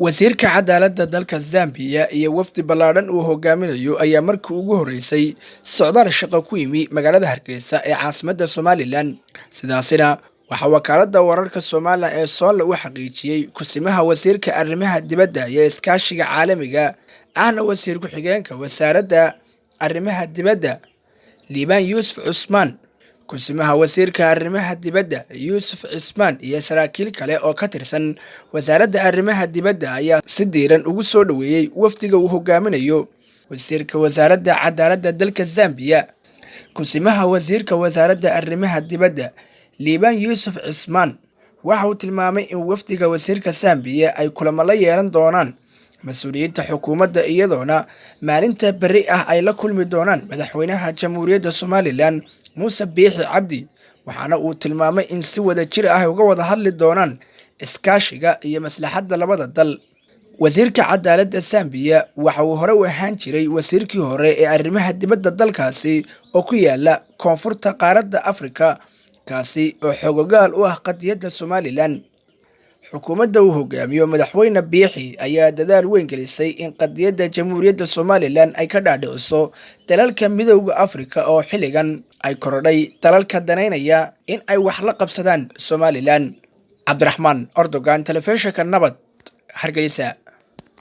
wasiirka cadaaladda dalka Zambia iyo wafdi ballaaran uu hogaaminayo ayaa markii ugu horeysay socdaal shaqo ku yimi magaalada Hargeysa ee caasimadda Somaliland. Sidaasina waxa wakaaladda wararka Soomaaliya ee Soola u xaqiijiyay kusimaha wasiirka arrimaha dibadda iyo iskaashiga caalamiga ahna wasiir ku-xigeenka wasaaradda arrimaha dibadda Liibaan Yuusuf Cusmaan. kusimaha wasiirka arrimaha dibadda Yuusuf Cismaan iyo saraakiil kale oo ka tirsan wasaaradda arrimaha dibadda ayaa si diiran ugu soo dhaweeyay wafdiga uu hogaaminayo wasiirka wasaaradda cadaaladda dalka Zambia. kusimaha wasiirka wasaaradda arrimaha dibadda Liibaan Yuusuf Cismaan waxa uu tilmaamay in wafdiga wasiirka Zambia ay kulamo la yeelan doonaan mas'uuliyiinta xukuumadda iyadoona maalinta berri ah ay la kulmi doonaan madaxweynaha jamhuuriyadda Somaliland Muuse Biixi Cabdi, waxaana uu tilmaamay in si wada jir ah uga wada hadli doonaan iskaashiga iyo maslaxadda labada dal. wasiirka cadaaladda Zambia waxa uu hore u ahaan jiray wasiirkii hore ee arrimaha dibadda dalkaasi oo ku yaala koonfurta qaaradda Afrika, kaasi oo xogogaal u ah qadiyadda Somaliland. xukuumadda uu hogaamiyo madaxweyne Biixi ayaa dadaal weyn gelisay in qadiyadda jamhuuriyadda Somaliland ay ka dhaadhiciso dalalka midowga Afrika oo xilligan ay korodhay dalalka daneynaya in ay wax la qabsadaan Somaliland. Cabdiraxmaan Erdogan, Telefishinka Nabad, Hargeysa.